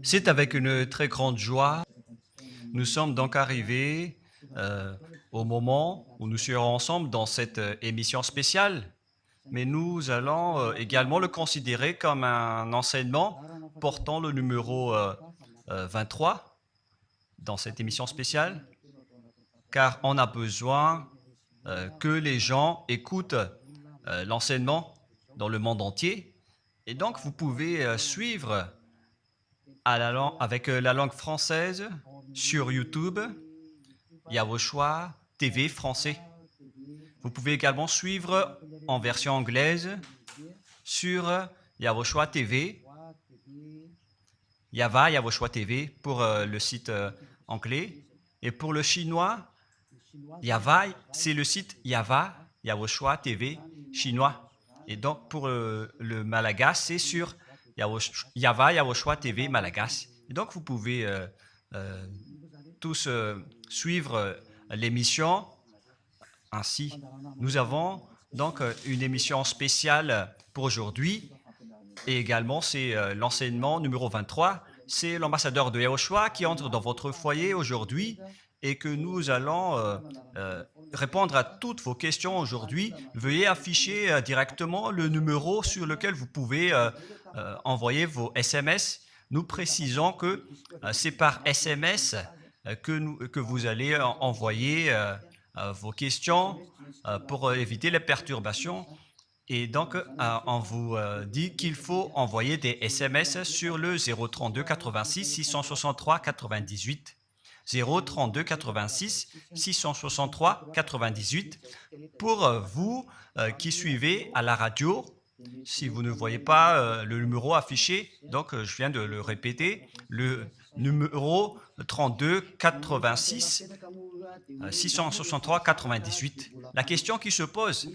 C'est avec une très grande joie. Nous sommes donc arrivés au moment où nous serons ensemble dans cette émission spéciale, mais nous allons également le considérer comme un enseignement portant le numéro 23 dans cette émission spéciale, car on a besoin que les gens écoutent l'enseignement dans le monde entier. Et donc, vous pouvez suivre avec la langue française sur YouTube, Yawoshua TV français. Vous pouvez également suivre en version anglaise sur Yawoshua TV, Yawoshua TV pour le site anglais. Et pour le chinois, c'est le site Yawoshua TV chinois. Et donc pour le malagas, c'est sur Yawoshua TV malagas. Et donc vous pouvez tous suivre l'émission ainsi. Nous avons donc une émission spéciale pour aujourd'hui et également c'est l'enseignement numéro 23. C'est l'ambassadeur de Yawoshua qui entre dans votre foyer aujourd'hui et que nous allons répondre à toutes vos questions aujourd'hui. Veuillez afficher directement le numéro sur lequel vous pouvez envoyer vos SMS. Nous précisons que c'est par SMS que vous allez envoyer vos questions pour éviter les perturbations. Et donc, on vous dit qu'il faut envoyer des SMS sur le 032 86 663 98. 032 86 663 98 pour vous qui suivez à la radio. Si vous ne voyez pas le numéro affiché, donc je viens de le répéter, le numéro 32 86 663 98. La question qui se pose,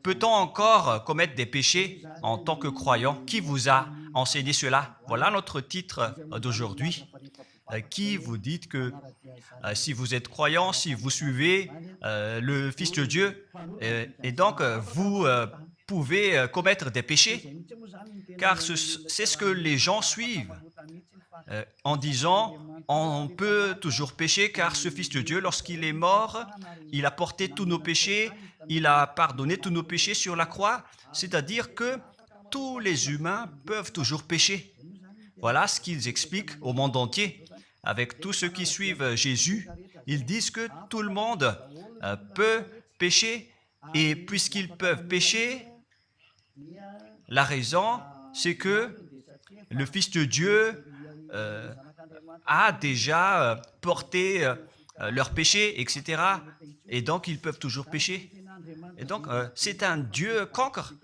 peut-on encore commettre des péchés en tant que croyant? Qui vous a enseigné cela? Voilà notre titre d'aujourd'hui. Qui vous dites que si vous êtes croyant, si vous suivez le Fils de Dieu, et donc vous pouvez commettre des péchés, car c'est ce que les gens suivent en disant on peut toujours pécher car ce Fils de Dieu, lorsqu'il est mort, il a porté tous nos péchés, il a pardonné tous nos péchés sur la croix, c'est-à-dire que tous les humains peuvent toujours pécher. Voilà ce qu'ils expliquent au monde entier. Avec tous ceux qui suivent Jésus, ils disent que tout le monde peut pécher et puisqu'ils peuvent pécher, la raison, c'est que le Fils de Dieu a déjà porté leurs péchés, etc. Et donc, ils peuvent toujours pécher. Et donc, c'est un Dieu cancre.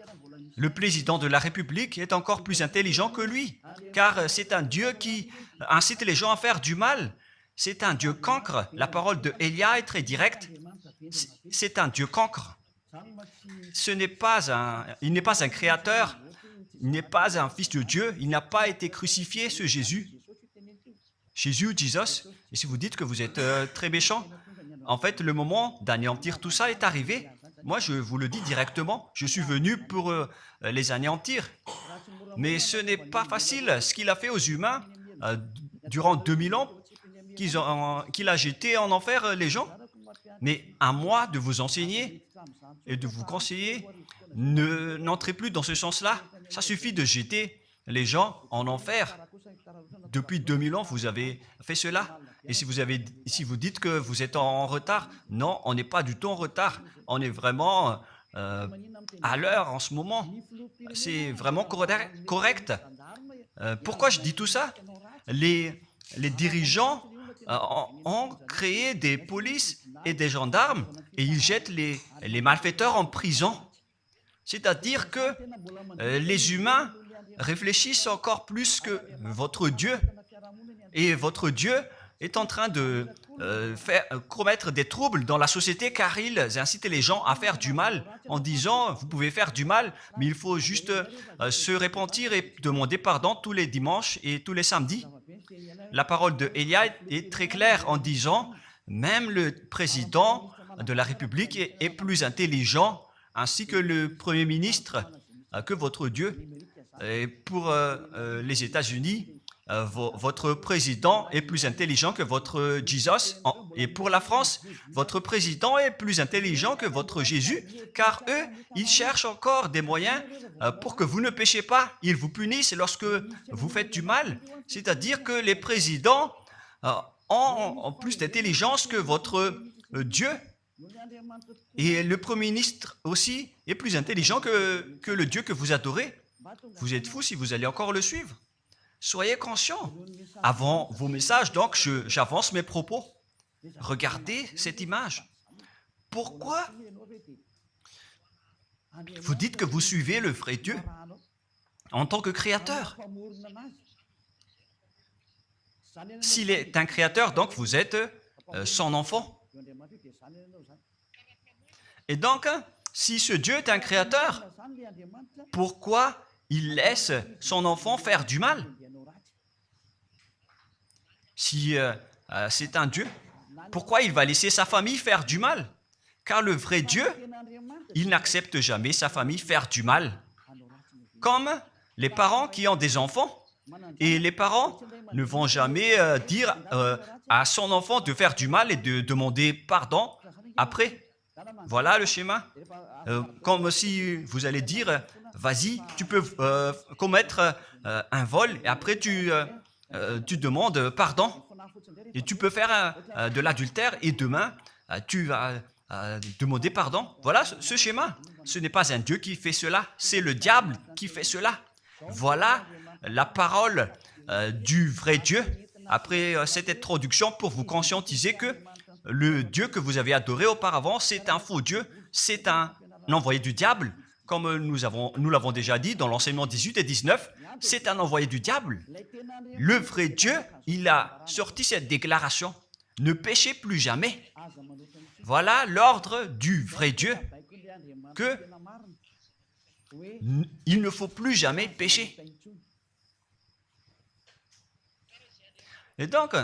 Le président de la République est encore plus intelligent que lui, car c'est un Dieu qui incite les gens à faire du mal. C'est un Dieu cancre. La parole de Élia est très directe. C'est un Dieu cancre. Il n'est pas un créateur, il n'est pas un fils de Dieu, il n'a pas été crucifié, ce Jésus. Jesus. Et si vous dites que vous êtes très méchant, en fait, le moment d'anéantir tout ça est arrivé. Moi, je vous le dis directement, je suis venu pour les anéantir. Mais ce n'est pas facile. Ce qu'il a fait aux humains durant 2000 ans, qu'il a jeté en enfer les gens. Mais à moi de vous enseigner et de vous conseiller, n'entrez plus dans ce sens-là. Ça suffit de jeter les gens en enfer. Depuis 2000 ans, vous avez fait cela. Et si vous dites que vous êtes en retard, non, on n'est pas du tout en retard. On est vraiment à l'heure en ce moment. C'est vraiment correct. Pourquoi je dis tout ça? Les dirigeants ont créé des polices et des gendarmes et ils jettent les malfaiteurs en prison. C'est-à-dire que les humains réfléchissent encore plus que votre Dieu. Et votre Dieu est en train de commettre des troubles dans la société car ils incitent les gens à faire du mal en disant vous pouvez faire du mal, mais il faut juste se repentir et demander pardon tous les dimanches et tous les samedis. La parole de Élia est très claire en disant même le président de la République est plus intelligent ainsi que le Premier ministre que votre Dieu. Et pour les États-Unis, votre président est plus intelligent que votre Jesus. Et pour la France, votre président est plus intelligent que votre Jésus, car eux, ils cherchent encore des moyens pour que vous ne péchiez pas. Ils vous punissent lorsque vous faites du mal. C'est-à-dire que les présidents ont plus d'intelligence que votre Dieu. Et le Premier ministre aussi est plus intelligent que le Dieu que vous adorez. Vous êtes fous si vous allez encore le suivre. Soyez conscients. Avant vos messages, donc, j'avance mes propos. Regardez cette image. Pourquoi vous dites que vous suivez le vrai Dieu en tant que créateur? S'il est un créateur, donc vous êtes son enfant. Et donc, si ce Dieu est un créateur, pourquoi il laisse son enfant faire du mal? Si c'est un Dieu, pourquoi il va laisser sa famille faire du mal? Car le vrai Dieu, il n'accepte jamais sa famille faire du mal. Comme les parents qui ont des enfants. Et les parents ne vont jamais dire à son enfant de faire du mal et de demander pardon après. Voilà le schéma. Comme si vous allez dire, vas-y, tu peux commettre un vol et après tu demandes pardon. Et tu peux faire de l'adultère et demain, tu vas demander pardon. Voilà ce schéma. Ce n'est pas un Dieu qui fait cela, c'est le diable qui fait cela. Voilà la parole du vrai Dieu. Après cette introduction, pour vous conscientiser que le Dieu que vous avez adoré auparavant, c'est un faux Dieu, c'est un envoyé du diable, comme nous l'avons déjà dit dans l'enseignement 18 et 19, c'est un envoyé du diable. Le vrai Dieu, il a sorti cette déclaration, ne péchez plus jamais. Voilà l'ordre du vrai Dieu, que il ne faut plus jamais pécher. Et donc,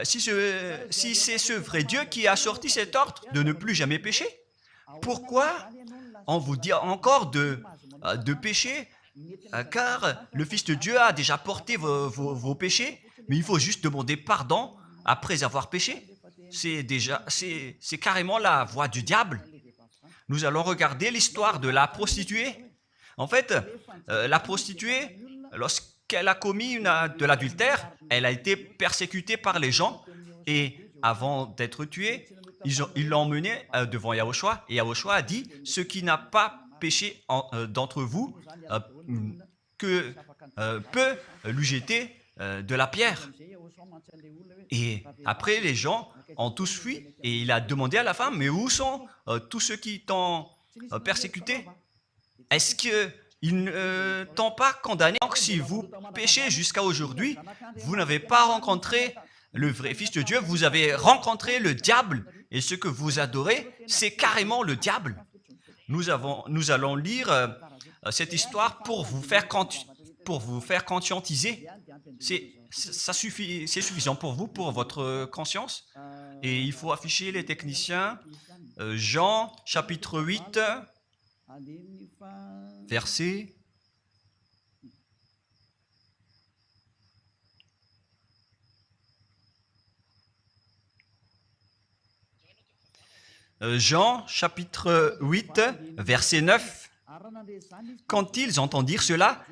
si c'est ce vrai Dieu qui a sorti cet ordre de ne plus jamais pécher, pourquoi on vous dit encore de pécher? Car le Fils de Dieu a déjà porté vos péchés, mais il faut juste demander pardon après avoir péché. C'est carrément la voie du diable. Nous allons regarder l'histoire de la prostituée. En fait, la prostituée, lorsqu'elle a commis de l'adultère, elle a été persécutée par les gens et avant d'être tuée, ils l'ont emmenée devant Yahushua et Yahushua a dit « Ce qui n'a pas péché d'entre vous peut lui jeter de la pierre. » Et après, les gens ont tous fui et il a demandé à la femme « Mais où sont tous ceux qui t'ont persécuté? Est-ce qu'ils ne t'ont pas condamné? Donc, si vous péchez jusqu'à aujourd'hui, vous n'avez pas rencontré le vrai Fils de Dieu, vous avez rencontré le diable. Et ce que vous adorez, c'est carrément le diable. Nous allons lire cette histoire pour vous faire conscientiser. C'est suffisant pour vous, pour votre conscience. Et il faut afficher les techniciens. Jean, chapitre 8, verset... Jean, chapitre 8, verset 9. Quand ils entendirent cela,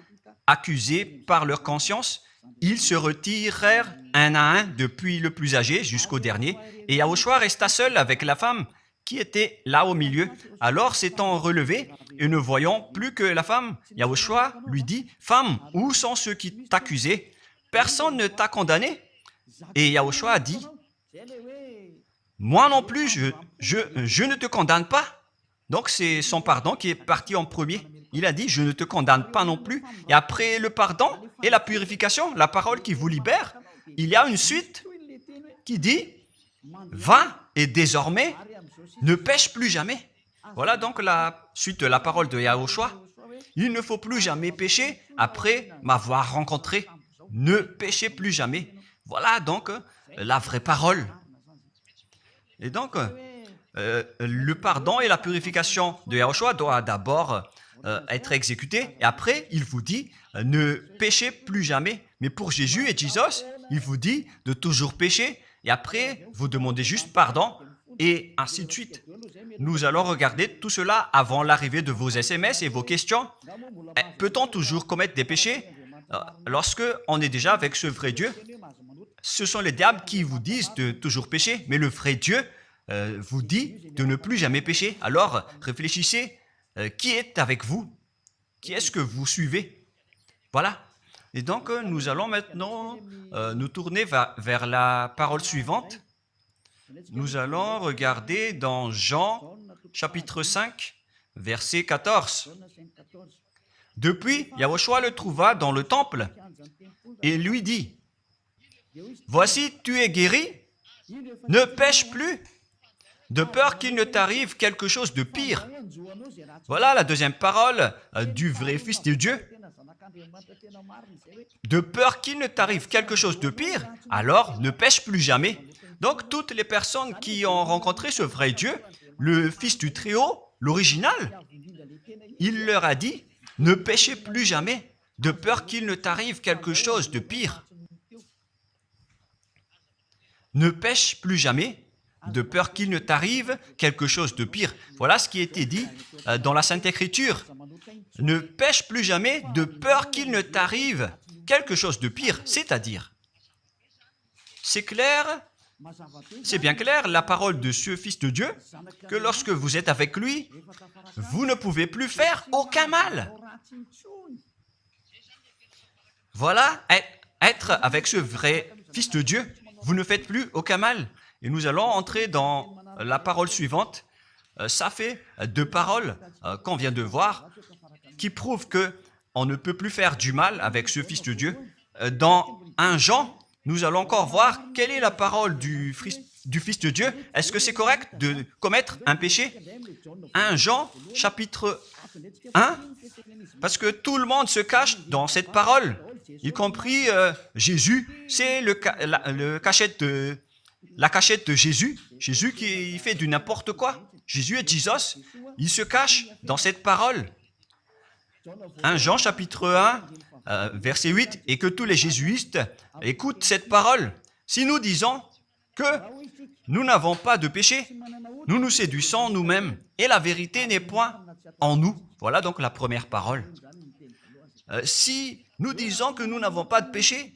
accusés par leur conscience, ils se retirèrent un à un, depuis le plus âgé jusqu'au dernier, et Yahushua resta seul avec la femme qui était là au milieu. Alors, s'étant relevé et ne voyant plus que la femme, Yahushua lui dit, « Femme, où sont ceux qui t'accusaient? Personne ne t'a condamné ?» Et Yahushua a dit, « Moi non plus, je ne te condamne pas. » Donc, c'est son pardon qui est parti en premier. Il a dit, je ne te condamne pas non plus. Et après le pardon et la purification, la parole qui vous libère, il y a une suite qui dit, va et désormais, ne pêche plus jamais. Voilà donc la suite de la parole de Yahushua. Il ne faut plus jamais pécher après m'avoir rencontré. Ne péchez plus jamais. Voilà donc la vraie parole. Et donc, le pardon et la purification de Yahushua doivent d'abord être exécuté. Et après, il vous dit, ne péchez plus jamais. Mais pour Jésus et Jesus, il vous dit de toujours pécher. Et après, vous demandez juste pardon et ainsi de suite. Nous allons regarder tout cela avant l'arrivée de vos SMS et vos questions. Peut-on toujours commettre des péchés lorsque on est déjà avec ce vrai Dieu? Ce sont les diables qui vous disent de toujours pécher, mais le vrai Dieu vous dit de ne plus jamais pécher. Alors, réfléchissez, qui est avec vous? Qui est-ce que vous suivez? Voilà. Et donc, nous allons maintenant nous tourner vers la parole suivante. Nous allons regarder dans Jean, chapitre 5, verset 14. Depuis, Yahushua le trouva dans le temple et lui dit, « Voici, tu es guéri, ne pêche plus, de peur qu'il ne t'arrive quelque chose de pire. » Voilà la deuxième parole du vrai Fils de Dieu. De peur qu'il ne t'arrive quelque chose de pire, alors ne pêche plus jamais. Donc, toutes les personnes qui ont rencontré ce vrai Dieu, le Fils du Très-Haut, l'original, il leur a dit, ne péchez plus jamais, de peur qu'il ne t'arrive quelque chose de pire. Ne pêche plus jamais, de peur qu'il ne t'arrive quelque chose de pire. Voilà ce qui a été dit dans la Sainte Écriture. Ne pêche plus jamais, de peur qu'il ne t'arrive quelque chose de pire. C'est-à-dire, c'est clair, c'est bien clair, la parole de ce Fils de Dieu, que lorsque vous êtes avec lui, vous ne pouvez plus faire aucun mal. Voilà, être avec ce vrai Fils de Dieu, vous ne faites plus aucun mal. Et nous allons entrer dans la parole suivante. Ça fait deux paroles qu'on vient de voir qui prouvent qu'on ne peut plus faire du mal avec ce Fils de Dieu. Dans 1 Jean, nous allons encore voir quelle est la parole du Fils de Dieu. Est-ce que c'est correct de commettre un péché? 1 Jean, chapitre 1, parce que tout le monde se cache dans cette parole, y compris Jésus. C'est la cachette de Jésus. Jésus qui fait du n'importe quoi. Jésus et Jesus, ils se cachent dans cette parole. 1 Jean, chapitre 1, verset 8, et que tous les jésuites écoutent cette parole. Si nous disons que nous n'avons pas de péché, nous nous séduisons nous-mêmes, et la vérité n'est point en nous. Voilà donc la première parole. Si nous disons que nous n'avons pas de péché,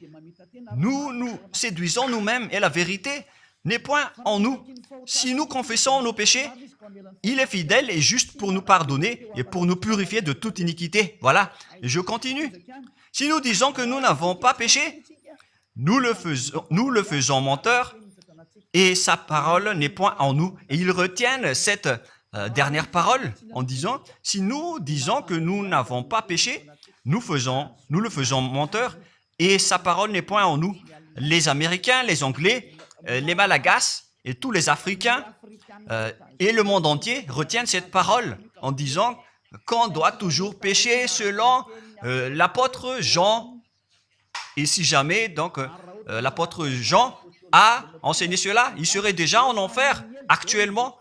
nous nous séduisons nous-mêmes, et la vérité n'est point en nous. Si nous confessons nos péchés, il est fidèle et juste pour nous pardonner et pour nous purifier de toute iniquité. Voilà, et je continue. Si nous disons que nous n'avons pas péché, nous le faisons menteur et sa parole n'est point en nous. Et ils retiennent cette dernière parole en disant, si nous disons que nous n'avons pas péché, nous le faisons menteur et sa parole n'est point en nous. Les Américains, les Anglais, les Malagasy et tous les Africains et le monde entier retiennent cette parole en disant qu'on doit toujours pécher selon l'apôtre Jean. Et si jamais donc l'apôtre Jean a enseigné cela, il serait déjà en enfer actuellement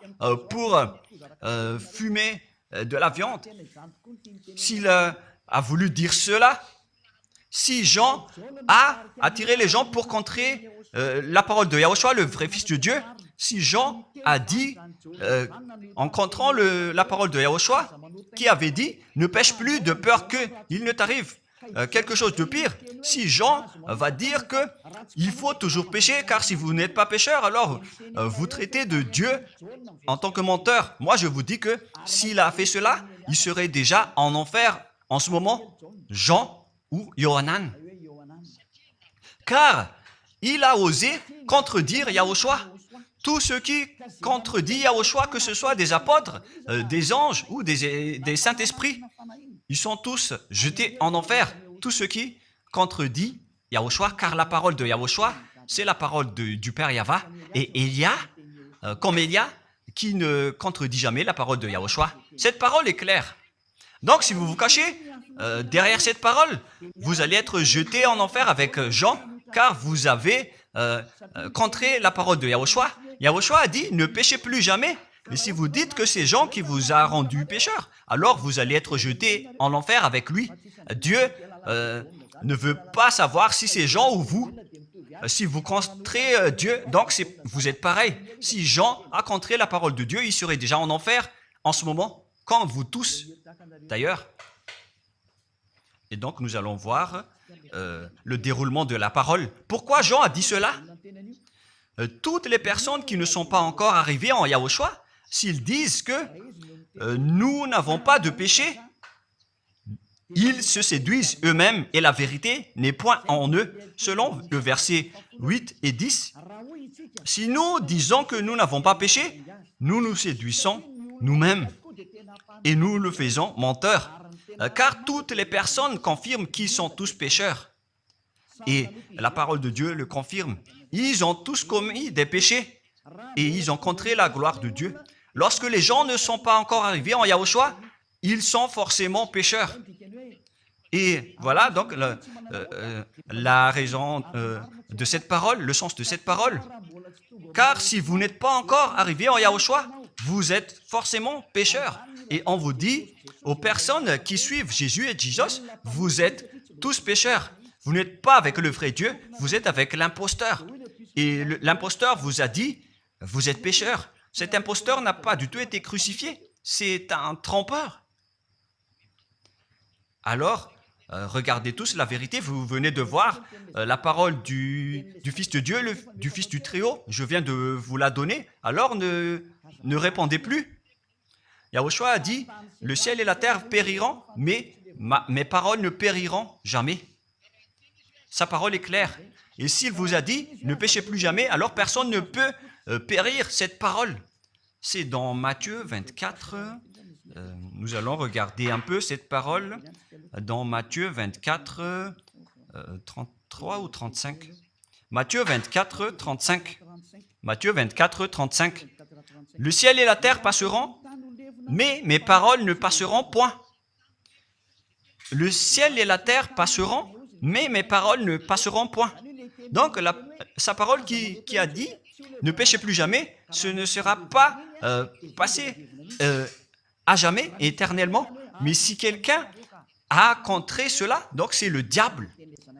pour fumer de la viande. S'il a voulu dire cela, si Jean a attiré les gens pour contrer la parole de Yahushua, le vrai Fils de Dieu, si Jean a dit, en contrant la parole de Yahushua, qui avait dit, ne pêche plus de peur qu'il ne t'arrive quelque chose de pire, si Jean va dire qu'il faut toujours pécher, car si vous n'êtes pas pécheur, alors vous traitez de Dieu en tant que menteur. Moi, je vous dis que s'il a fait cela, il serait déjà en enfer en ce moment, Jean ou Yohanan. Car il a osé contredire Yahushua. Tous ceux qui contredisent Yahushua, que ce soit des apôtres, des anges ou des saints-esprits, ils sont tous jetés en enfer. Tous ceux qui contredisent Yahushua, car la parole de Yahushua, c'est la parole du Père Yahva. Et Élia, comme Élia, qui ne contredit jamais la parole de Yahushua. Cette parole est claire. Donc, si vous vous cachez derrière cette parole, vous allez être jeté en enfer avec Jean, car vous avez contré la parole de Yahushua. Yahushua a dit, ne péchez plus jamais, Mais si vous dites que c'est Jean qui vous a rendu pécheur, alors vous allez être jeté en enfer avec lui. Dieu ne veut pas savoir si c'est Jean ou vous. Si vous contrez Dieu, donc vous êtes pareil. Si Jean a contré la parole de Dieu, il serait déjà en enfer en ce moment, comme vous tous d'ailleurs. Et donc nous allons voir le déroulement de la parole. Pourquoi Jean a dit cela? Toutes les personnes qui ne sont pas encore arrivées en Yahushua, s'ils disent que nous n'avons pas de péché, ils se séduisent eux-mêmes et la vérité n'est point en eux. Selon le verset 8 et 10, si nous disons que nous n'avons pas péché, nous nous séduisons nous-mêmes et nous le faisons menteur. Car toutes les personnes confirment qu'ils sont tous pécheurs. Et la parole de Dieu le confirme. Ils ont tous commis des péchés et ils ont contré la gloire de Dieu. Lorsque les gens ne sont pas encore arrivés en Yahushua, ils sont forcément pécheurs. Et voilà donc la raison de cette parole, le sens de cette parole. Car si vous n'êtes pas encore arrivé en Yahushua, vous êtes forcément pécheurs. Et on vous dit aux personnes qui suivent Jésus et Jesus, vous êtes tous pécheurs. Vous n'êtes pas avec le vrai Dieu, vous êtes avec l'imposteur. Et l'imposteur vous a dit, vous êtes pécheurs. Cet imposteur n'a pas du tout été crucifié. C'est un trompeur. Alors, regardez tous la vérité. Vous venez de voir la parole du Fils de Dieu, du Fils du Très-Haut. Je viens de vous la donner. Alors, ne répondez plus. Yahushua a dit, le ciel et la terre périront, mais mes paroles ne périront jamais. Sa parole est claire. Et s'il vous a dit, ne péchez plus jamais, alors personne ne peut périr cette parole. C'est dans Matthieu 24. Nous allons regarder un peu cette parole dans Matthieu 24, 33 ou 35. Matthieu 24, 35. Matthieu 24, 35. Le ciel et la terre passeront, mais mes paroles ne passeront point. Le ciel et la terre passeront, mais mes paroles ne passeront point. Donc, sa parole qui a dit, ne péchez plus jamais, ce ne sera pas passé à jamais, éternellement. Mais si quelqu'un a contré cela, donc c'est le diable.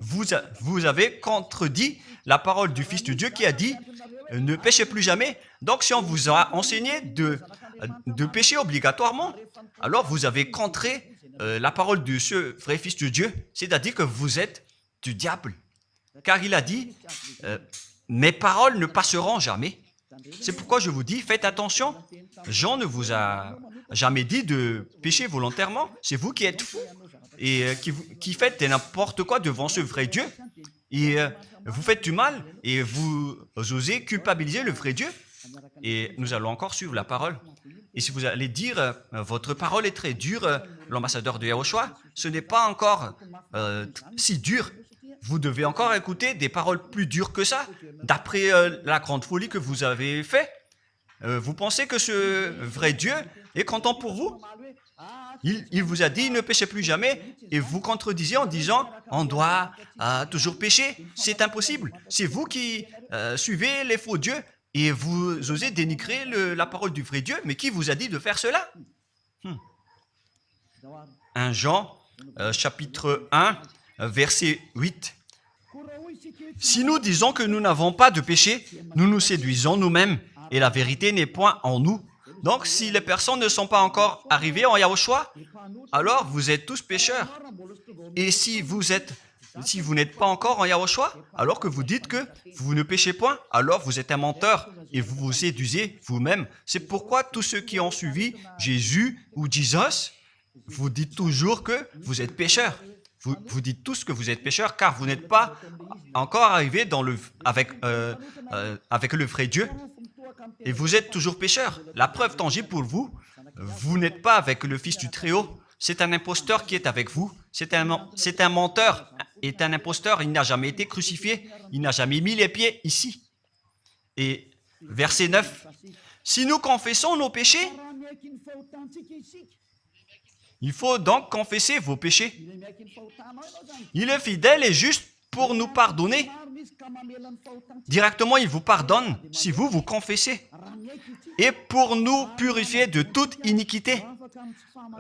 Vous avez contredit la parole du Fils de Dieu qui a dit, ne péchez plus jamais. Donc, si on vous a enseigné de pécher obligatoirement, alors vous avez contré la parole de ce vrai Fils de Dieu, c'est-à-dire que vous êtes du diable. Car il a dit, mes paroles ne passeront jamais. C'est pourquoi je vous dis, faites attention. Jean ne vous a jamais dit de pécher volontairement. C'est vous qui êtes fous et qui faites n'importe quoi devant ce vrai Dieu. Et vous faites du mal et vous osez culpabiliser le vrai Dieu. Et nous allons encore suivre la parole. Et si vous allez dire, votre parole est très dure, l'ambassadeur de Yahushua, ce n'est pas encore si dur. Vous devez encore écouter des paroles plus dures que ça, d'après la grande folie que vous avez fait. Vous pensez que ce vrai Dieu est content pour vous? Il vous a dit, ne péchez plus jamais, et vous contredisez en disant, on doit toujours pécher. C'est impossible. C'est vous qui suivez les faux dieux, et vous osez dénigrer la parole du vrai Dieu. Mais qui vous a dit de faire cela? 1 Jean, chapitre 1, verset 8. Si nous disons que nous n'avons pas de péché, nous nous séduisons nous-mêmes, et la vérité n'est point en nous. Donc, si les personnes ne sont pas encore arrivées en Yahushua, alors vous êtes tous pécheurs. Et si vous n'êtes pas encore en Yahushua, alors que vous dites que vous ne péchez point, alors vous êtes un menteur et vous vous séduisez vous-même. C'est pourquoi tous ceux qui ont suivi Jésus ou Jesus, vous dites toujours que vous êtes pécheurs. Vous dites tous que vous êtes pécheurs car vous n'êtes pas encore arrivés avec le vrai Dieu. Et vous êtes toujours pécheurs. La preuve tangible pour vous, vous n'êtes pas avec le Fils du Très-Haut. C'est un imposteur qui est avec vous. C'est un menteur. Est un imposteur. Il n'a jamais été crucifié. Il n'a jamais mis les pieds ici. Et verset 9. Si nous confessons nos péchés, il faut donc confesser vos péchés. Il est fidèle et juste pour nous pardonner. Directement, il vous pardonne si vous vous confessez. Et pour nous purifier de toute iniquité.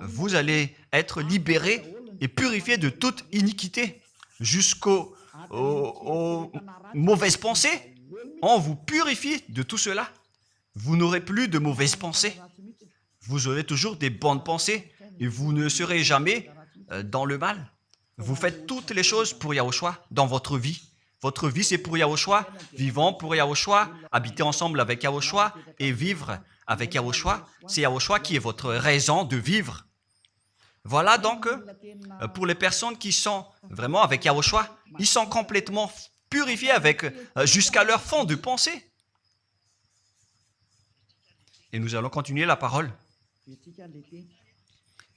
Vous allez être libérés et purifiés de toute iniquité. Jusqu'aux mauvaises pensées. On vous purifie de tout cela. Vous n'aurez plus de mauvaises pensées. Vous aurez toujours des bonnes pensées et vous ne serez jamais dans le mal. Vous faites toutes les choses pour Yahushua dans votre vie. Votre vie, c'est pour Yahushua. Vivons pour Yahushua, habiter ensemble avec Yahushua et vivre avec Yahushua. C'est Yahushua qui est votre raison de vivre. Voilà donc, pour les personnes qui sont vraiment avec Yahushua, ils sont complètement purifiés jusqu'à leur fond de pensée. Et nous allons continuer la parole.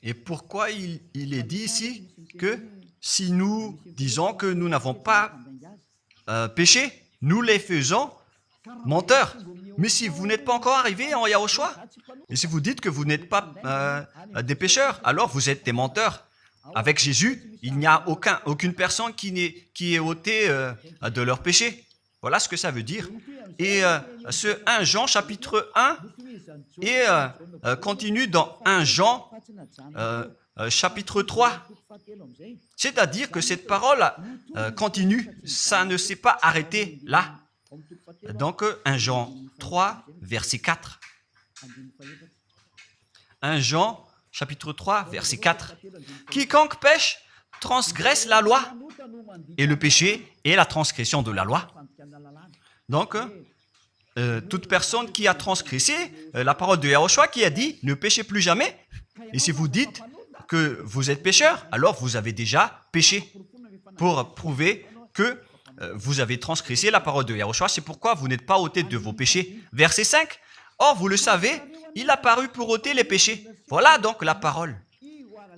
Et pourquoi il est dit ici que si nous disons que nous n'avons pas péché, nous les faisons menteurs. Mais si vous n'êtes pas encore arrivé en Yahushua, et si vous dites que vous n'êtes pas des pécheurs, alors vous êtes des menteurs. Avec Jésus, il n'y a aucune personne qui est ôtée de leur péché. Voilà ce que ça veut dire. Et ce 1 Jean chapitre 1 et continue dans 1 Jean chapitre 3. C'est-à-dire que cette parole continue, ça ne s'est pas arrêté là. Donc 1 Jean 3, verset 4. 1 Jean chapitre 3, verset 4. Quiconque pêche transgresse la loi, et le péché est la transgression de la loi. Donc, toute personne qui a transgressé la parole de Yahushua qui a dit « Ne péchez plus jamais ». Et si vous dites que vous êtes pécheur, alors vous avez déjà péché pour prouver que vous avez transgressé la parole de Yahushua. C'est pourquoi vous n'êtes pas ôté de vos péchés. Verset 5. Or, vous le savez, il a paru pour ôter les péchés. Voilà donc la parole.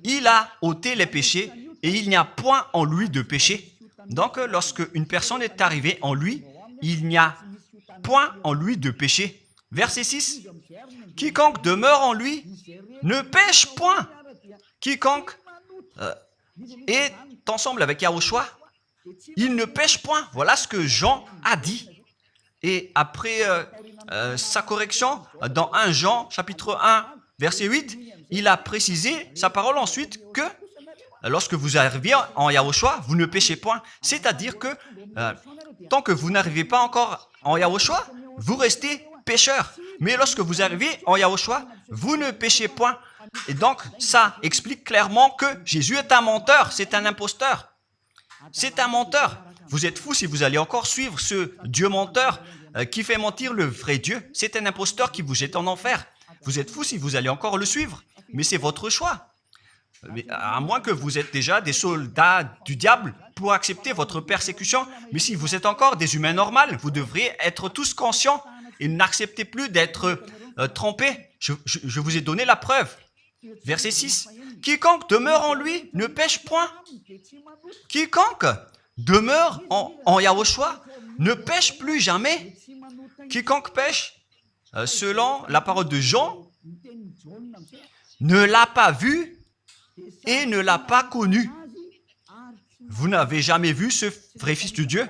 Il a ôté les péchés et il n'y a point en lui de péché. Donc, lorsque une personne est arrivée en lui, il n'y a point en lui de péché. Verset 6. Quiconque demeure en lui ne pêche point. Quiconque est ensemble avec Yahushua, il ne pêche point. Voilà ce que Jean a dit. Et après sa correction, dans 1 Jean, chapitre 1, verset 8, il a précisé sa parole ensuite que lorsque vous arrivez en Yahushua, vous ne péchez point. C'est-à-dire que tant que vous n'arrivez pas encore en Yahushua, vous restez pécheur. Mais lorsque vous arrivez en Yahushua, vous ne péchez point. Et donc, ça explique clairement que Jésus est un menteur, c'est un imposteur. C'est un menteur. Vous êtes fous si vous allez encore suivre ce Dieu menteur qui fait mentir le vrai Dieu. C'est un imposteur qui vous jette en enfer. Vous êtes fous si vous allez encore le suivre. Mais c'est votre choix. Mais à moins que vous êtes déjà des soldats du diable pour accepter votre persécution. Mais si vous êtes encore des humains normaux, vous devriez être tous conscients et n'acceptez plus d'être trompés. Je vous ai donné la preuve. Verset 6. Quiconque demeure en lui ne pêche point. Quiconque demeure en Yahushua ne pêche plus jamais. Quiconque pêche, selon la parole de Jean, ne l'a pas vu et ne l'a pas connu. Vous n'avez jamais vu ce vrai Fils de Dieu.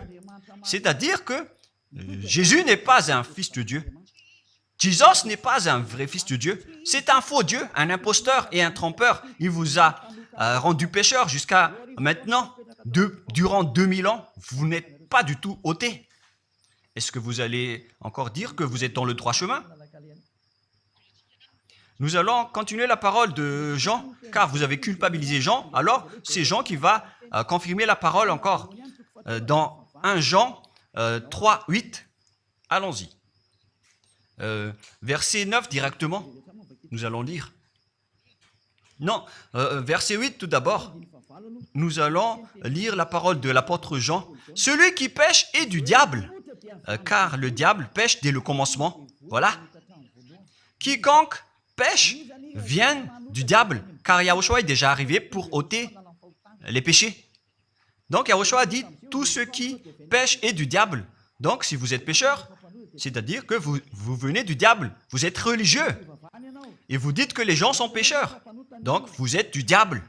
C'est-à-dire que Jésus n'est pas un Fils de Dieu. Jésus n'est pas un vrai Fils de Dieu. C'est un faux Dieu, un imposteur et un trompeur. Il vous a rendu pécheur jusqu'à maintenant. Durant 2000 ans, vous n'êtes pas du tout ôté. Est-ce que vous allez encore dire que vous êtes dans le droit chemin? Nous allons continuer la parole de Jean, car vous avez culpabilisé Jean. Alors, c'est Jean qui va confirmer la parole encore. Dans 1 Jean 3, 8, allons-y. Verset 9 directement, nous allons lire. Non, verset 8 tout d'abord. Nous allons lire la parole de l'apôtre Jean. Celui qui pêche est du diable, car le diable pêche dès le commencement. Voilà. Quiconque pêche vient du diable, car Yahushua est déjà arrivé pour ôter les péchés. Donc Yahushua a dit, tout ce qui pêche est du diable. Donc si vous êtes pécheur, c'est-à-dire que vous venez du diable, vous êtes religieux, et vous dites que les gens sont pécheurs. Donc vous êtes du diable.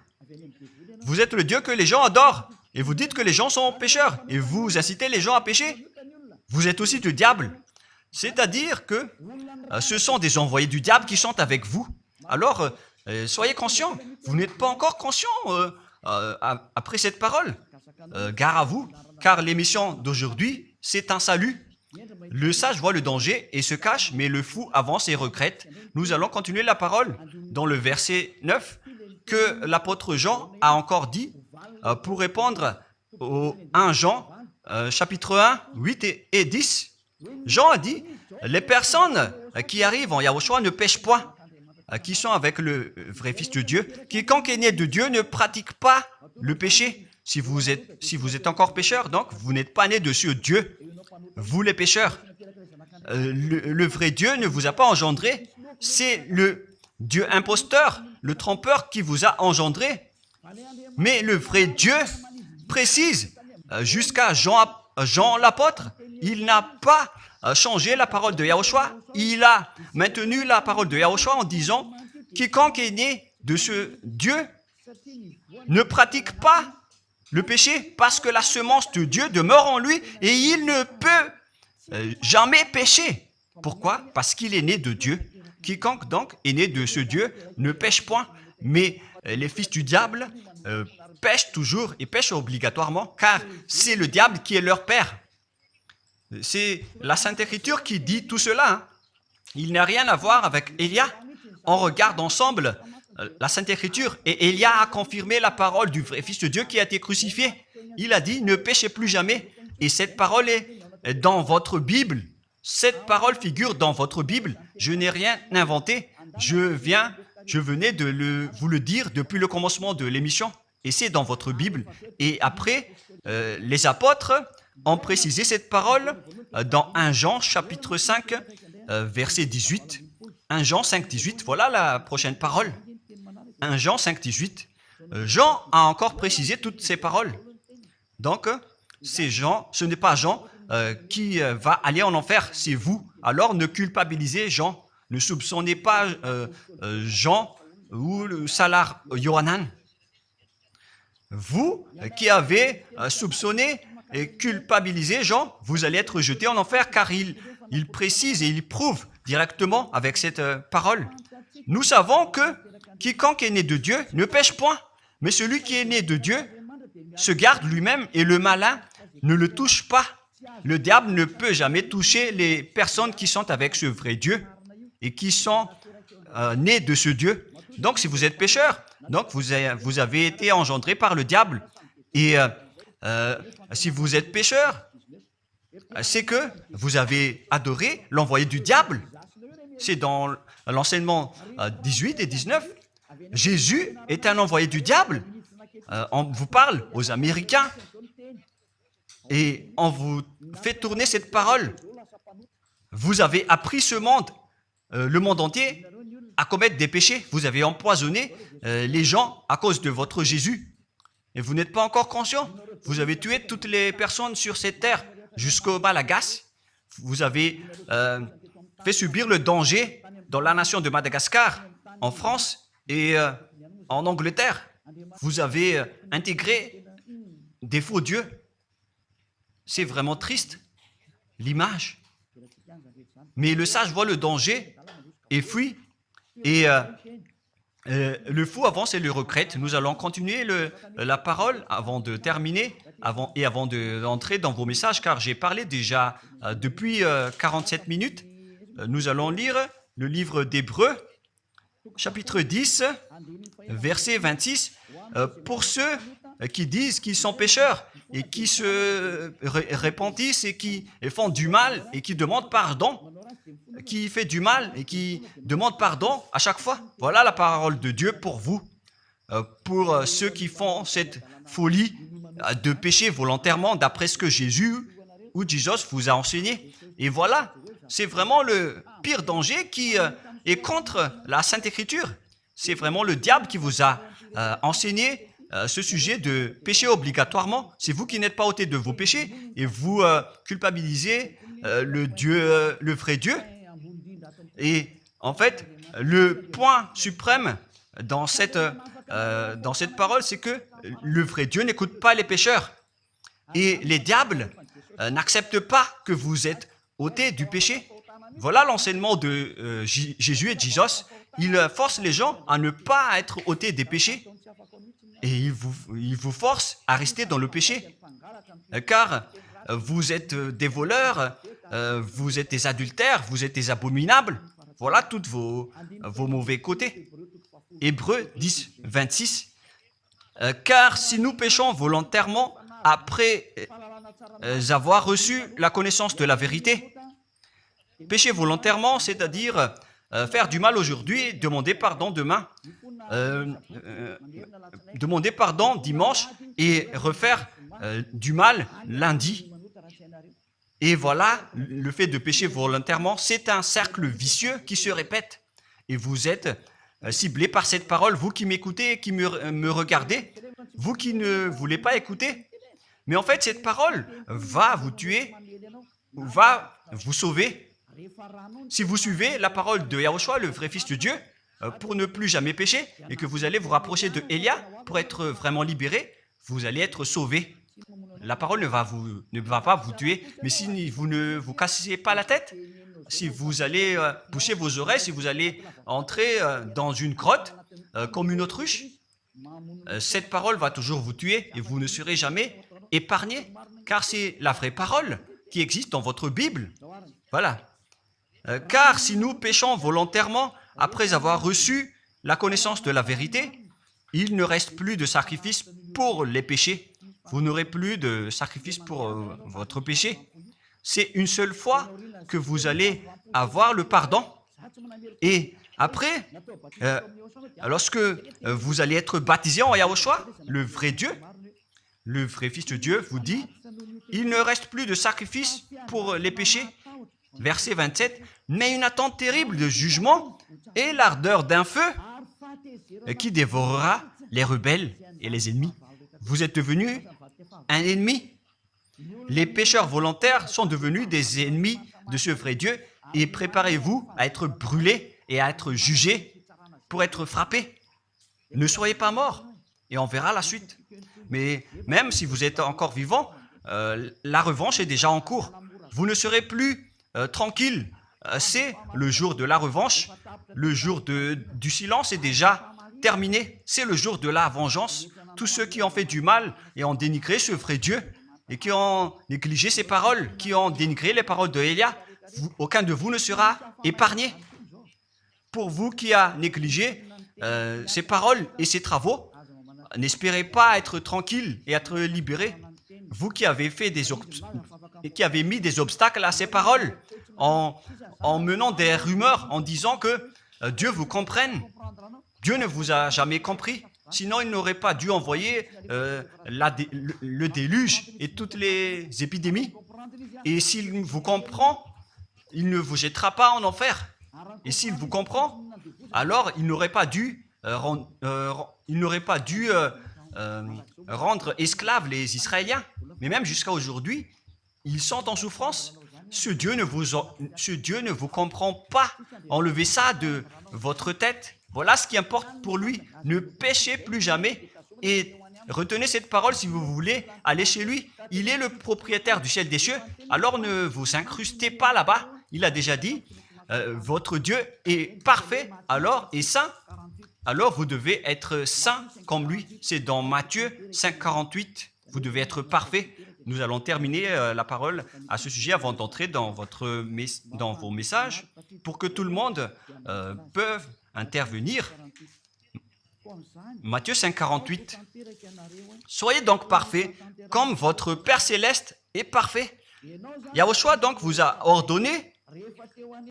Vous êtes le Dieu que les gens adorent. et vous dites que les gens sont pécheurs et vous incitez les gens à pécher, vous êtes aussi du diable. C'est-à-dire que ce sont des envoyés du diable qui sont avec vous. Alors, soyez conscients. Vous n'êtes pas encore conscients après cette parole. Gare à vous, car l'émission d'aujourd'hui, c'est un salut. Le sage voit le danger et se cache, mais le fou avance et regrette. Nous allons continuer la parole dans le verset 9 que l'apôtre Jean a encore dit pour répondre au 1 Jean, chapitre 1, 8 et 10. Jean a dit, les personnes qui arrivent en Yahushua ne pêchent point, qui sont avec le vrai Fils de Dieu. Quiconque est né de Dieu ne pratique pas le péché. Si vous êtes encore pécheur, donc vous n'êtes pas né de ce Dieu. Vous les pécheurs. Le vrai Dieu ne vous a pas engendré. C'est le Dieu imposteur, le trompeur qui vous a engendré. Mais le vrai Dieu précise, jusqu'à Jean l'apôtre, il n'a pas changé la parole de Yahushua. Il a maintenu la parole de Yahushua en disant, quiconque est né de ce Dieu ne pratique pas le péché parce que la semence de Dieu demeure en lui et il ne peut jamais pécher. Pourquoi? Parce qu'il est né de Dieu. Quiconque donc est né de ce Dieu ne pêche point. Mais les fils du diable pêchent toujours et pêchent obligatoirement car c'est le diable qui est leur père. C'est la Sainte Écriture qui dit tout cela. Hein. Il n'a rien à voir avec Élia. On regarde ensemble la Sainte Écriture et Élia a confirmé la parole du vrai Fils de Dieu qui a été crucifié. Il a dit, ne péchez plus jamais. Et cette parole est dans votre Bible. Cette parole figure dans votre Bible. Je n'ai rien inventé. Je venais de vous le dire depuis le commencement de l'émission. Et c'est dans votre Bible. Et après, les apôtres ont précisé cette parole dans 1 Jean chapitre 5, verset 18. 1 Jean 5, 18. Voilà la prochaine parole. 1 Jean 5, 18. Jean a encore précisé toutes ces paroles. Donc, c'est Jean, ce n'est pas Jean qui va aller en enfer, c'est vous. Alors, ne culpabilisez Jean. Ne soupçonnez pas Jean ou le Salar Yohanan. Vous qui avez soupçonné et culpabilisé Jean, vous allez être jeté en enfer car il précise et il prouve directement avec cette parole. Nous savons que quiconque est né de Dieu ne pêche point, mais celui qui est né de Dieu se garde lui-même et le malin ne le touche pas. Le diable ne peut jamais toucher les personnes qui sont avec ce vrai Dieu et qui sont nées de ce Dieu. Donc, si vous êtes pécheur, donc vous avez été engendré par le diable. Et si vous êtes pécheur, c'est que vous avez adoré l'envoyé du diable. C'est dans l'enseignement 18 et 19. Jésus est un envoyé du diable. On vous parle aux Américains et on vous fait tourner cette parole. Vous avez appris ce monde, le monde entier, à commettre des péchés. Vous avez empoisonné les gens à cause de votre Jésus. Et vous n'êtes pas encore conscient. Vous avez tué toutes les personnes sur cette terre jusqu'au Malagas. Vous avez fait subir le danger dans la nation de Madagascar, en France et en Angleterre. Vous avez intégré des faux dieux. C'est vraiment triste, l'image. Mais le sage voit le danger et fuit. Et le fou avance et le regrette. Nous allons continuer la parole avant de terminer avant d'entrer dans vos messages, car j'ai parlé déjà depuis 47 minutes. Nous allons lire le livre d'Hébreux, chapitre 10, verset 26. Pour ceux qui disent qu'ils sont pécheurs et qui se repentissent et qui font du mal et qui demandent pardon, qui fait du mal et qui demande pardon à chaque fois. Voilà la parole de Dieu pour vous, pour ceux qui font cette folie de pécher volontairement d'après ce que Jésus ou Jesus vous a enseigné. Et voilà, c'est vraiment le pire danger qui est contre la Sainte Écriture. C'est vraiment le diable qui vous a enseigné ce sujet de pécher obligatoirement. C'est vous qui n'êtes pas ôté de vos péchés et vous culpabilisez le vrai Dieu. Et en fait, le point suprême dans cette parole, c'est que le vrai Dieu n'écoute pas les pécheurs. Et les diables n'acceptent pas que vous êtes ôtés du péché. Voilà l'enseignement de Jésus et de Jesus. Il force les gens à ne pas être ôtés des péchés. Et il vous force à rester dans le péché. Car vous êtes des voleurs, vous êtes des adultères, vous êtes des abominables. Voilà tous vos mauvais côtés. Hébreux 10, 26. Car si nous péchons volontairement après avoir reçu la connaissance de la vérité, pécher volontairement, c'est-à-dire faire du mal aujourd'hui, demander pardon demain, demander pardon dimanche et refaire du mal lundi. Et voilà, le fait de pécher volontairement, c'est un cercle vicieux qui se répète. Et vous êtes ciblé par cette parole, vous qui m'écoutez, qui me regardez, vous qui ne voulez pas écouter. Mais en fait, cette parole va vous tuer, va vous sauver. Si vous suivez la parole de Yahushua, le vrai Fils de Dieu, pour ne plus jamais pécher, et que vous allez vous rapprocher de Élia pour être vraiment libéré, vous allez être sauvé. La parole ne va pas vous tuer, mais si vous ne vous cassez pas la tête, si vous allez boucher vos oreilles, si vous allez entrer dans une grotte comme une autruche, cette parole va toujours vous tuer et vous ne serez jamais épargné, car c'est la vraie parole qui existe dans votre Bible. Voilà. Car si nous péchons volontairement après avoir reçu la connaissance de la vérité, il ne reste plus de sacrifice pour les péchés. Vous n'aurez plus de sacrifice pour votre péché. C'est une seule fois que vous allez avoir le pardon. Et après, lorsque vous allez être baptisé en Yahushua, le vrai Dieu, le vrai Fils de Dieu vous dit, il ne reste plus de sacrifice pour les péchés. Verset 27, mais une attente terrible de jugement et l'ardeur d'un feu qui dévorera les rebelles et les ennemis. Vous êtes devenu un ennemi. Les pécheurs volontaires sont devenus des ennemis de ce vrai Dieu et préparez-vous à être brûlés et à être jugés pour être frappés. Ne soyez pas morts et on verra la suite. Mais même si vous êtes encore vivant, la revanche est déjà en cours. Vous ne serez plus tranquille. C'est le jour de la revanche. Le jour du silence est déjà terminé. C'est le jour de la vengeance. Tous ceux qui ont fait du mal et ont dénigré ce vrai Dieu et qui ont négligé ses paroles, qui ont dénigré les paroles de Élia, aucun de vous ne sera épargné. Pour vous qui avez négligé ses paroles et ses travaux, n'espérez pas être tranquille et être libéré. Vous qui avez mis des obstacles à ces paroles en menant des rumeurs, en disant que Dieu vous comprenne. Dieu ne vous a jamais compris. Sinon, il n'aurait pas dû envoyer le déluge et toutes les épidémies. Et s'il vous comprend, il ne vous jettera pas en enfer. Et s'il vous comprend, alors il n'aurait pas dû rendre esclaves les Israéliens. Mais même jusqu'à aujourd'hui, ils sont en souffrance. Ce Dieu ne vous comprend pas. Enlevez ça de votre tête. Voilà ce qui importe pour lui. Ne péchez plus jamais et retenez cette parole si vous voulez aller chez lui. Il est le propriétaire du ciel des cieux. Alors ne vous incrustez pas là-bas. Il a déjà dit, votre Dieu est parfait alors et saint. Alors vous devez être saint comme lui. C'est dans Matthieu 5, 48. Vous devez être parfait. Nous allons terminer la parole à ce sujet avant d'entrer dans vos messages pour que tout le monde peut intervenir. Matthieu 5, 48. Soyez donc parfaits comme votre Père Céleste est parfait. Yahushua donc vous a ordonné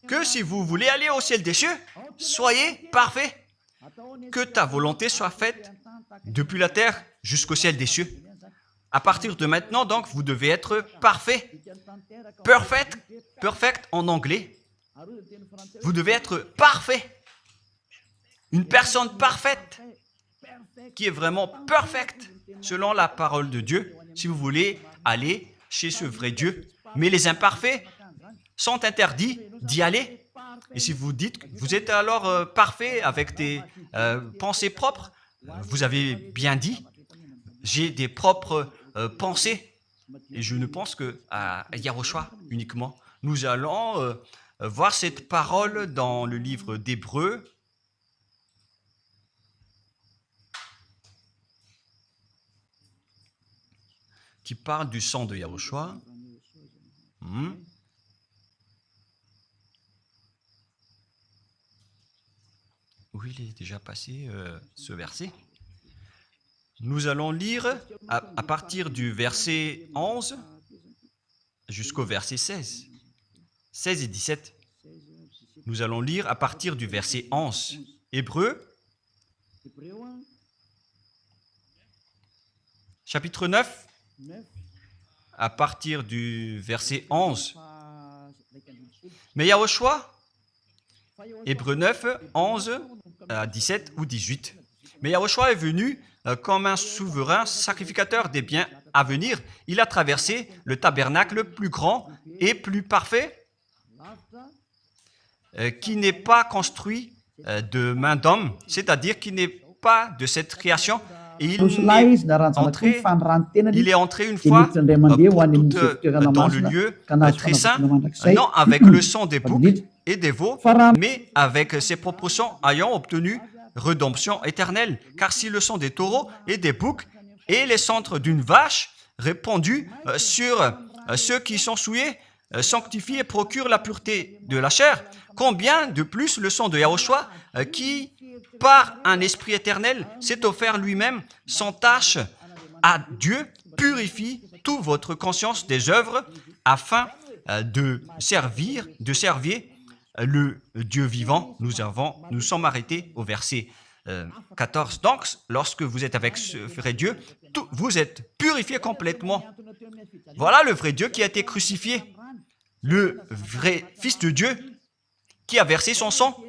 que si vous voulez aller au ciel des cieux, soyez parfaits. Que ta volonté soit faite depuis la terre jusqu'au ciel des cieux. À partir de maintenant, donc, vous devez être parfait. Perfect en anglais. Vous devez être parfait. Une personne parfaite qui est vraiment perfecte selon la parole de Dieu si vous voulez aller chez ce vrai Dieu. Mais les imparfaits sont interdits d'y aller Et si vous dites que vous êtes alors parfait avec des pensées propres, vous avez bien dit, j'ai des propres pensées. Et je ne pense qu'à Yahushua uniquement. Nous allons voir cette parole dans le livre d'Hébreux. Qui parle du sang de Yahushua. Où il est déjà passé ce verset. Nous allons lire à partir du verset 11 jusqu'au verset 16. 16 et 17. Nous allons lire à partir du verset 11. Hébreux, chapitre 9, à partir du verset 11. Mais Yahushua, Hébreux 9, 11 à 17 ou 18. Mais Yahushua est venu comme un souverain sacrificateur des biens à venir. Il a traversé le tabernacle plus grand et plus parfait, qui n'est pas construit de main d'homme, c'est-à-dire qui n'est pas de cette création. Et il est entré une fois pour toutes dans le lieu très saint, non avec le sang des boucs et des veaux, mais avec ses propres sangs, ayant obtenu rédemption éternelle. Car si le sang des taureaux et des boucs et les cendres d'une vache répandus sur ceux qui sont souillés, sanctifient et procurent la pureté de la chair, combien de plus le sang de Yahushua qui, par un esprit éternel, s'est offert lui-même sans tâche à Dieu, purifie toute votre conscience des œuvres afin de servir le Dieu vivant. Nous sommes arrêtés au verset 14. Donc, lorsque vous êtes avec ce vrai Dieu, vous êtes purifiés complètement. Voilà le vrai Dieu qui a été crucifié, le vrai Fils de Dieu qui a versé son sang.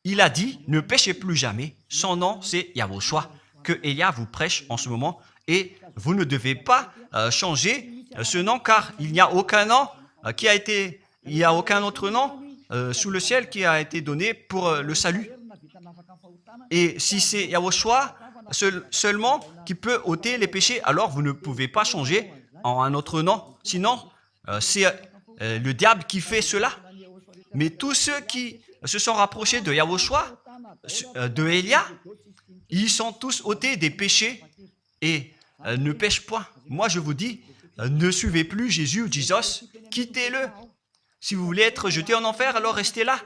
Il a dit, ne péchez plus jamais. Son nom, c'est Yahushua, que Elia vous prêche en ce moment. Et vous ne devez pas changer ce nom, car il n'y a aucun nom il n'y a aucun autre nom sous le ciel qui a été donné pour le salut. Et si c'est Yahushua seulement qui peut ôter les péchés, alors vous ne pouvez pas changer en un autre nom. Sinon, c'est le diable qui fait cela. Mais tous ceux qui se sont rapprochés de Yahushua, de Elia, ils sont tous ôtés des péchés et ne pêchent point. Moi, je vous dis, ne suivez plus Jésus ou Jesus, quittez-le. Si vous voulez être jeté en enfer, alors restez là.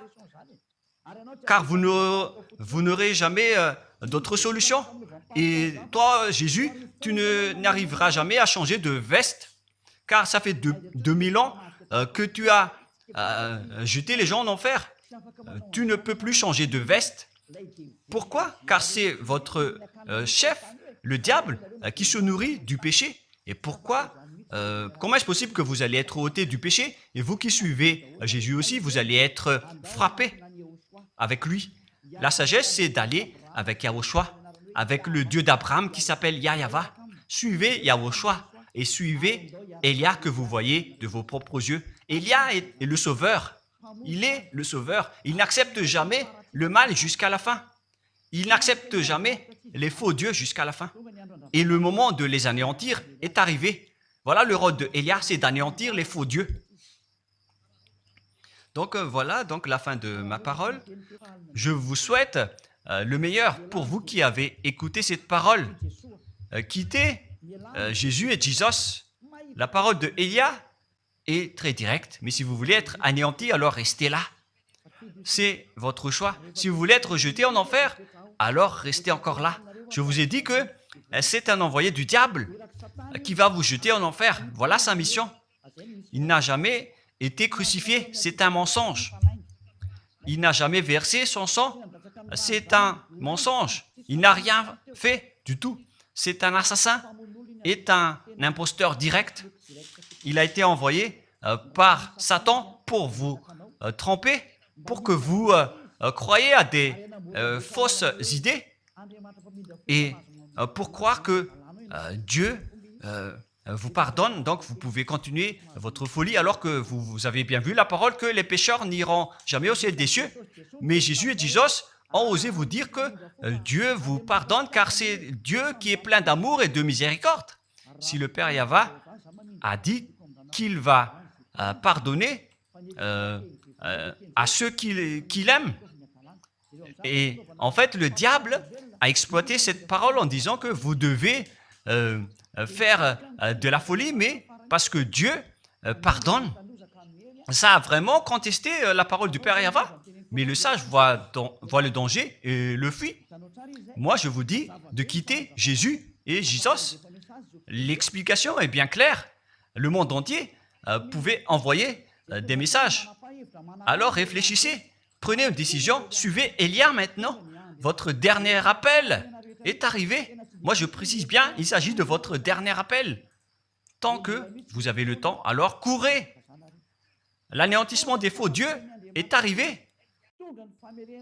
Car vous n'aurez jamais d'autre solution. Et toi, Jésus, tu n'arriveras jamais à changer de veste, car ça fait 2000 ans que tu as jeté les gens en enfer. Tu ne peux plus changer de veste. Pourquoi? Car c'est votre chef, le diable, qui se nourrit du péché. Et pourquoi? Comment est-ce possible que vous allez être ôté du péché et vous qui suivez Jésus aussi, vous allez être frappé avec lui? La sagesse, c'est d'aller avec Yahushua, avec le Dieu d'Abraham qui s'appelle Yahva. Suivez Yahushua et suivez Elia que vous voyez de vos propres yeux. Elia est le sauveur. Il est le sauveur. Il n'accepte jamais le mal jusqu'à la fin. Il n'accepte jamais les faux dieux jusqu'à la fin. Et le moment de les anéantir est arrivé. Voilà le rôle de Elia, c'est d'anéantir les faux dieux. Donc voilà donc la fin de ma parole. Je vous souhaite le meilleur pour vous qui avez écouté cette parole. Quittez Jésus et Jesus. La parole de Elia est très directe, mais si vous voulez être anéanti, alors restez là. C'est votre choix. Si vous voulez être jeté en enfer, alors restez encore là. Je vous ai dit que c'est un envoyé du diable qui va vous jeter en enfer. Voilà sa mission. Il n'a jamais été crucifié. C'est un mensonge. Il n'a jamais versé son sang. C'est un mensonge. Il n'a rien fait du tout. C'est un assassin, est un imposteur direct. Il a été envoyé par Satan pour vous tromper, pour que vous croyiez à des fausses idées et pour croire que Dieu vous pardonne, donc vous pouvez continuer votre folie alors que vous avez bien vu la parole que les pécheurs n'iront jamais au ciel des cieux. Mais Jésus et Jesus ont osé vous dire que Dieu vous pardonne car c'est Dieu qui est plein d'amour et de miséricorde. Si le Père Yahva a dit qu'il va pardonner à ceux qu'il aime, et en fait le diable a exploité cette parole en disant que vous devez faire de la folie, mais parce que Dieu pardonne. Ça a vraiment contesté la parole du Père Yahva, mais le sage voit le danger et le fuit. Moi, je vous dis de quitter Jésus et Jesus. L'explication est bien claire. Le monde entier pouvait envoyer des messages. Alors réfléchissez, prenez une décision, suivez Élia maintenant. Votre dernier appel est arrivé. Moi, je précise bien, il s'agit de votre dernier appel. Tant que vous avez le temps, alors courez. L'anéantissement des faux dieux est arrivé.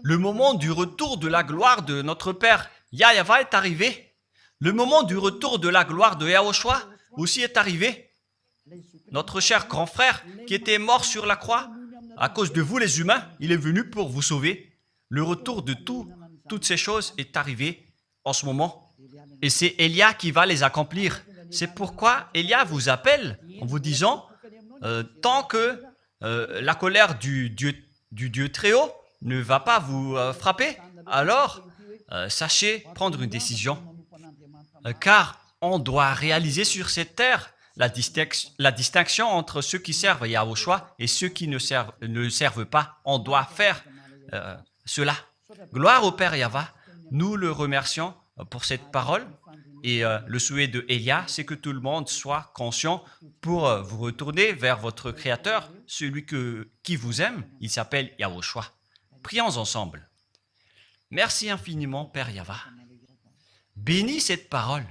Le moment du retour de la gloire de notre Père Yahva est arrivé. Le moment du retour de la gloire de Yahushua aussi est arrivé. Notre cher grand frère qui était mort sur la croix, à cause de vous les humains, il est venu pour vous sauver. Le retour de toutes ces choses est arrivé en ce moment. Et c'est Élia qui va les accomplir. C'est pourquoi Élia vous appelle en vous disant, tant que la colère du Dieu très haut ne va pas vous frapper, alors sachez prendre une décision. Car on doit réaliser sur cette terre la distinction entre ceux qui servent Yahushua et ceux qui ne servent pas. On doit faire cela. Gloire au Père Yahva. Nous le remercions pour cette parole. Et le souhait de Élia, c'est que tout le monde soit conscient pour vous retourner vers votre Créateur, celui qui vous aime. Il s'appelle Yahushua. Prions ensemble. Merci infiniment, Père Yahva. Bénis cette parole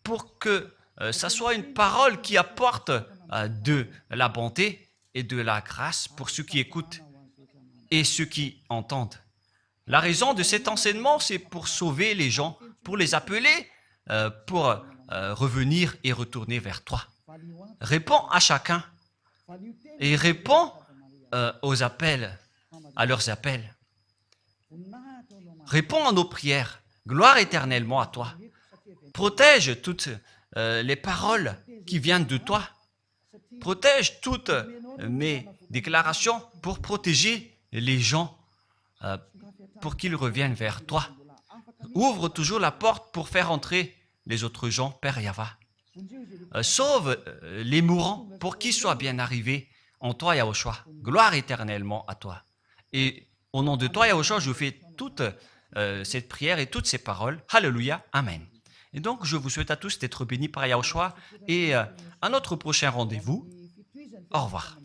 pour que ça soit une parole qui apporte de la bonté et de la grâce pour ceux qui écoutent et ceux qui entendent. La raison de cet enseignement, c'est pour sauver les gens, pour les appeler, pour revenir et retourner vers toi. Réponds à chacun et réponds aux appels, à leurs appels. Réponds à nos prières. Gloire éternellement à toi. Protège toutes les paroles qui viennent de toi. Protège toutes mes déclarations pour protéger les gens, pour qu'ils reviennent vers toi. Ouvre toujours la porte pour faire entrer les autres gens, Père Yahva. Sauve les mourants pour qu'ils soient bien arrivés en toi, Yahushua. Gloire éternellement à toi. Et au nom de toi, Yahushua, je fais toute cette prière et toutes ces paroles. Alléluia. Amen. Et donc, je vous souhaite à tous d'être bénis par Yahushua et à notre prochain rendez-vous. Au revoir.